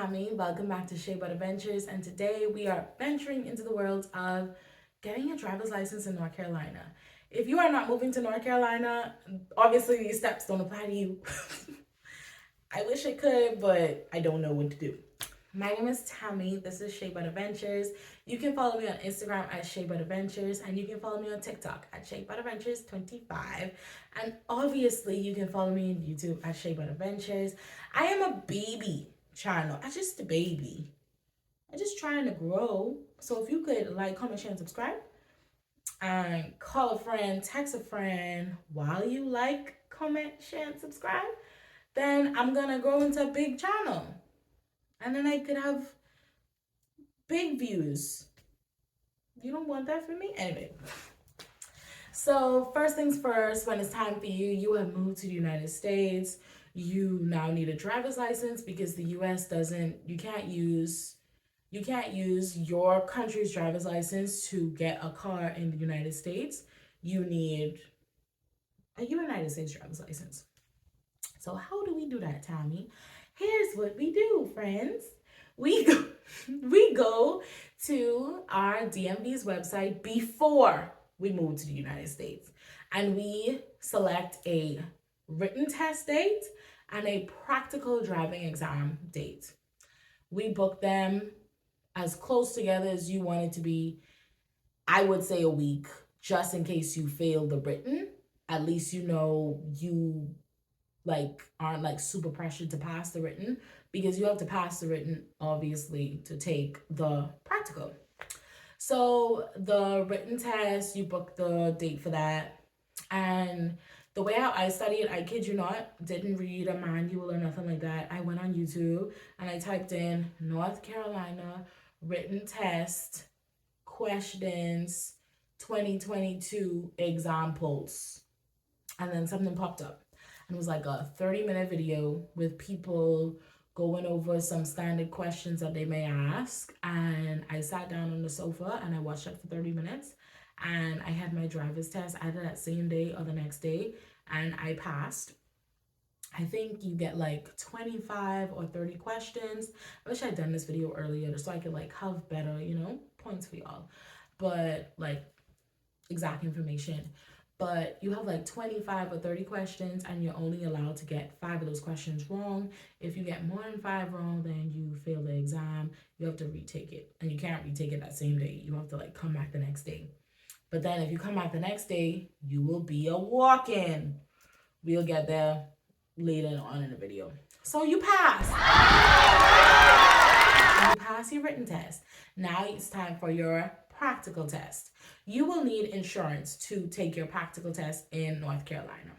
Tammy. Welcome back to Shea Butter Adventures, and today we are venturing into the world of getting a driver's license in North Carolina. If you are not moving to North Carolina, obviously these steps don't apply to you. I wish I could, but I don't know what to do. My name is Tammy. This is Shea Butter Adventures. You can follow me on Instagram at Shea Butter Adventures, and you can follow me on TikTok at Shea Butter Adventures 25. And obviously, you can follow me on YouTube at Shea Butter Adventures. I am a baby channel. I'm just a baby. I'm just trying to grow. So if you could like, comment, share, and subscribe, and call a friend, text a friend while you like, comment, share, and subscribe, then I'm gonna grow into a big channel. And then I could have big views. You don't want that for me? Anyway. So first things first, when it's time for you, you have moved to the United States. You now need a driver's license because the US doesn't, you can't use your country's driver's license to get a car in the United States. You need a United States driver's license. So how do we do that, Tommy? Here's what we do, friends. We go to our DMV's website before we move to the United States, and we select a written test date and a practical driving exam date. We book them as close together as you want it to be. I would say a week, just in case you fail the written. At least you know you aren't super pressured to pass the written, because you have to pass the written obviously to take the practical. So the written test, you book the date for that. And the way how I studied, I kid you not, didn't read a manual or nothing like that. I went on YouTube and I typed in North Carolina written test questions 2022 examples, and then something popped up. It was like a 30-minute video with people going over some standard questions that they may ask. And I sat down on the sofa and I watched it for 30 minutes. And I had my driver's test either that same day or the next day. And I passed. I think you get like 25 or 30 questions. I wish I'd done this video earlier so I could have better, points for y'all. But exact information. But you have 25 or 30 questions, and you're only allowed to get 5 of those questions wrong. If you get more than 5 wrong, then you fail the exam. You have to retake it, and you can't retake it that same day. You have to come back the next day. But then if you come back the next day, you will be a walk-in. We'll get there later on in the video. So you pass. You pass your written test. Now it's time for your practical test. You will need insurance to take your practical test in North Carolina.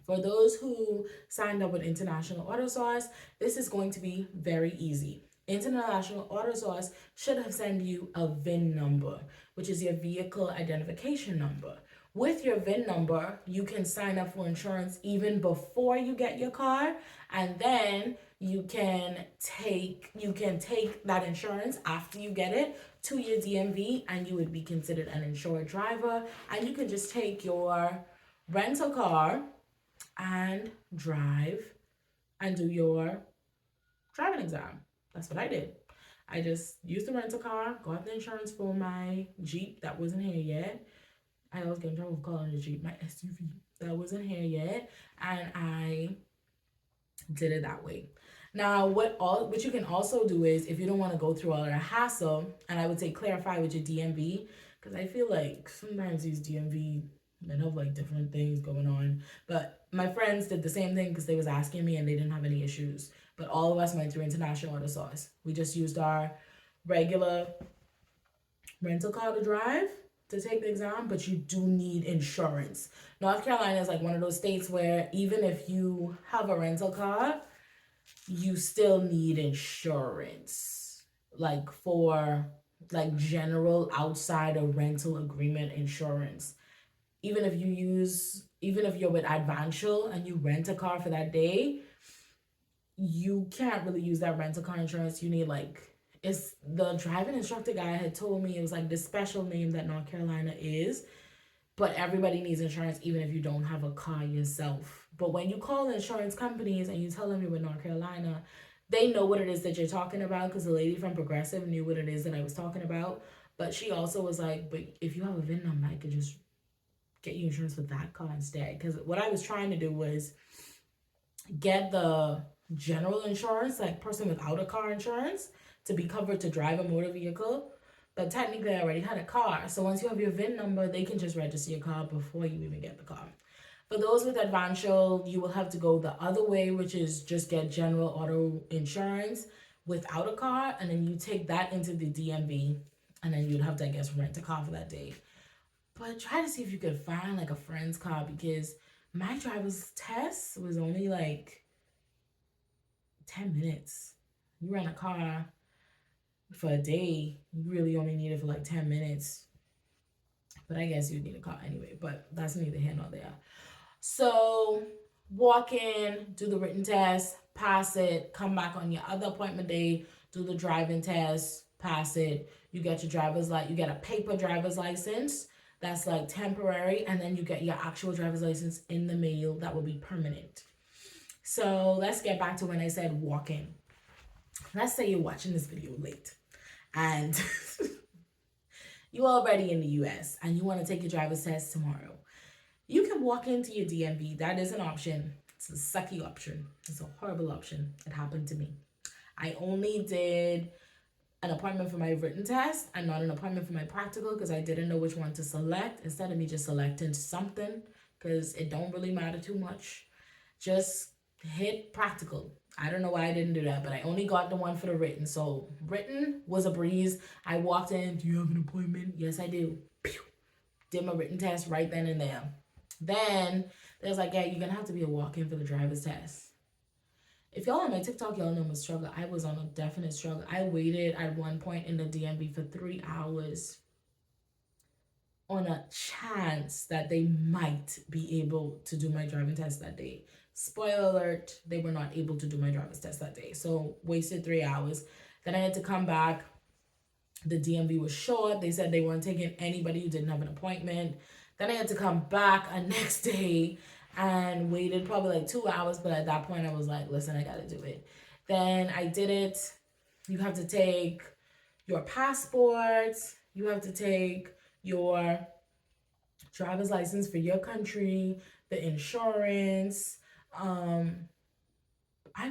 For those who signed up with International Auto Source, this is going to be very easy. International Auto Source should have sent you a VIN number, which is your vehicle identification number. With your VIN number, you can sign up for insurance even before you get your car, and then you can take that insurance after you get it to your DMV, and you would be considered an insured driver, and you can just take your rental car and drive and do your driving exam. That's what I did. I just used the rental car, got the insurance for my Jeep that wasn't here yet. I always get in trouble for calling it a Jeep, my SUV that wasn't here yet, and I did it that way. Now, what you can also do is, if you don't want to go through all the hassle, and I would say clarify with your DMV, because I feel like sometimes these DMV men have different things going on. But my friends did the same thing because they was asking me and they didn't have any issues. But all of us went through International Auto Source. We just used our regular rental car to drive to take the exam, but you do need insurance. North Carolina is one of those states where even if you have a rental car, you still need insurance, for general outside of rental agreement insurance. Even if you're with Advantial and you rent a car for that day, you can't really use that rental car insurance. You need it's the driving instructor guy had told me it was this special name that North Carolina is, but everybody needs insurance even if you don't have a car yourself. But when you call insurance companies and you tell them you're in North Carolina, They know what it is that you're talking about because the lady from Progressive knew what it is that I was talking about. But she also was like, but if you have a VIN number, I could just get you insurance with that car instead. Because what I was trying to do was get the general insurance, like person without a car insurance, to be covered to drive a motor vehicle. But technically, I already had a car. So once you have your VIN number, they can just register your car before you even get the car. For those with Advantial, you will have to go the other way, which is just get general auto insurance without a car, and then you take that into the DMV, and then you'd have to, I guess, rent a car for that day. But try to see if you could find like a friend's car because my driver's test was only like 10 minutes. You rent a car for a day, you really only need it for like 10 minutes. But I guess you'd need a car anyway, but that's neither here nor there. So walk in, do the written test, pass it, come back on your other appointment day, do the driving test, pass it. You get your you get a paper driver's license that's like temporary, and then you get your actual driver's license in the mail that will be permanent. So let's get back to when I said walk in. Let's say you're watching this video late and you're already in the US and you want to take your driver's test tomorrow. You can walk into your DMV. That is an option. It's a sucky option. It's a horrible option. It happened to me. I only did an appointment for my written test and not an appointment for my practical because I didn't know which one to select. Instead of me just selecting something, because it don't really matter too much, just hit practical. I don't know why I didn't do that, but I only got the one for the written. So written was a breeze. I walked in. Do you have an appointment? Yes, I do. Pew. Did my written test right then and there. Then there's like, yeah, you're gonna have to be a walk-in for the driver's test. If y'all on my TikTok, y'all know my struggle. I was on a definite struggle. I waited at one point in the DMV for 3 hours on a chance that they might be able to do my driving test that day. Spoiler alert, they were not able to do my driver's test that day. So wasted 3 hours. Then I had to come back. The DMV was short. They said they weren't taking anybody who didn't have an appointment. Then I had to come back a next day and waited probably like 2 hours. But at that point, I was like, listen, I got to do it. Then I did it. You have to take your passport. You have to take your driver's license for your country, the insurance. I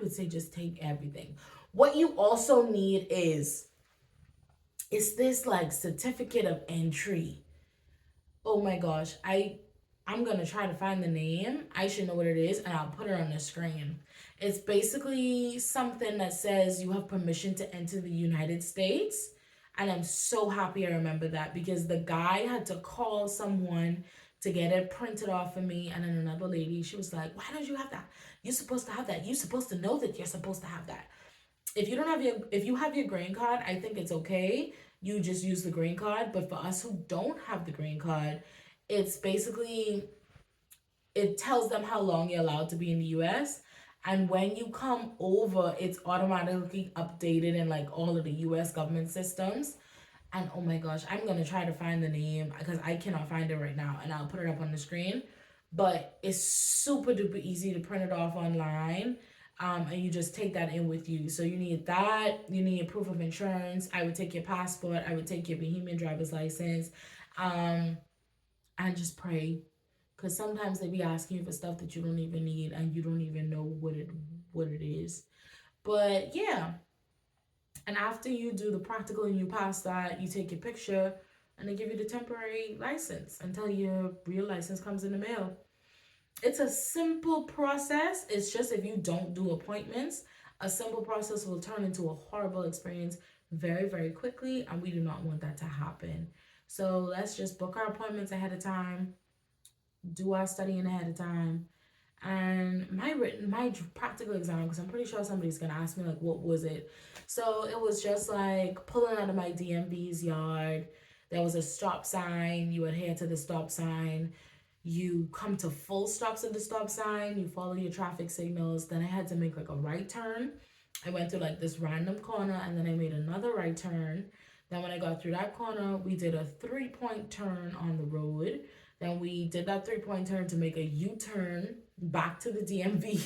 would say just take everything. What you also need is this like certificate of entry. Oh my gosh, I'm gonna try to find the name. I should know what it is, and I'll put it on the screen. It's basically something that says you have permission to enter the United States. And I'm so happy I remember that because the guy had to call someone to get it printed off for me. And then another lady, she was like, why don't you have that? You're supposed to have that. You're supposed to know that you're supposed to have that. If you have your green card, I think it's okay. You just use the green card. But for us who don't have the green card, it's basically, it tells them how long you're allowed to be in the US. And when you come over, it's automatically updated in like all of the US government systems. And oh my gosh, I'm going to try to find the name because I cannot find it right now. And I'll put it up on the screen. But it's super duper easy to print it off online. And you just take that in with you. So you need that. You need a proof of insurance. I would take your passport. I would take your Bahamian driver's license. And just pray. Because sometimes they be asking you for stuff that you don't even need and you don't even know what it is. But yeah. And after you do the practical and you pass that, you take your picture and they give you the temporary license until your real license comes in the mail. It's a simple process. It's just if you don't do appointments, a simple process will turn into a horrible experience very, very quickly. And we do not want that to happen. So let's just book our appointments ahead of time. Do our studying ahead of time. And my practical exam, because I'm pretty sure somebody's gonna ask me like, what was it? So it was just like pulling out of my DMV's yard. There was a stop sign. You adhere to the stop sign. You come to full stops at the stop sign. You follow your traffic signals. Then I had to make like a right turn. I went through like this random corner and then I made another right turn. Then when I got through that corner, we did a 3-point turn on the road. Then we did that 3-point turn to make a U-turn back to the DMV.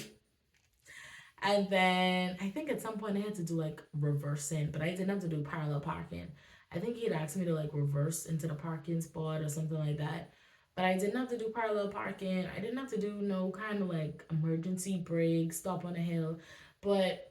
And then I think at some point I had to do like reversing, but I didn't have to do parallel parking. I think he'd asked me to like reverse into the parking spot or something like that. But I didn't have to do parallel parking. I didn't have to do no kind of like emergency brake, stop on a hill. But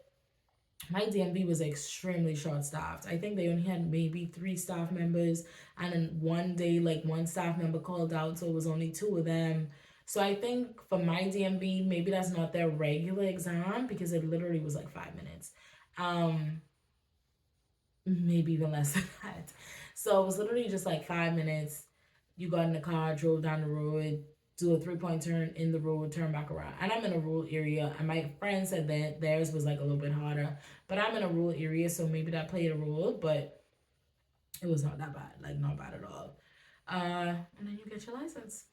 my DMV was extremely short staffed. I think they only had maybe three staff members, and then one day, like one staff member called out, so it was only two of them. So I think for my DMV, maybe that's not their regular exam because it literally was like 5 minutes. Um, Maybe even less than that. So it was literally just like 5 minutes. You got in the car, drove down the road, do a 3 point turn in the road, turn back around. And I'm in a rural area, and my friend said that theirs was like a little bit harder. But I'm in a rural area, so maybe that played a role, but it was not that bad, like not bad at all. And then you get your license.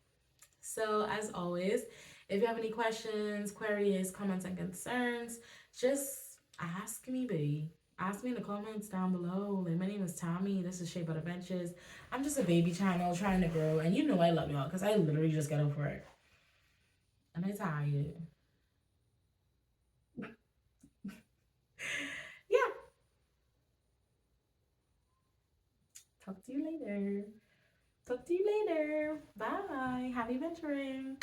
So as always, if you have any questions, queries, comments, and concerns, just ask me, babe. Ask me in the comments down below. Like, my name is Tommy. This is Shape Out Adventures. I'm just a baby channel trying to grow, and you know I love y'all because I literally just got off work and I'm tired. Yeah. Talk to you later. Talk to you later. Bye. Happy venturing.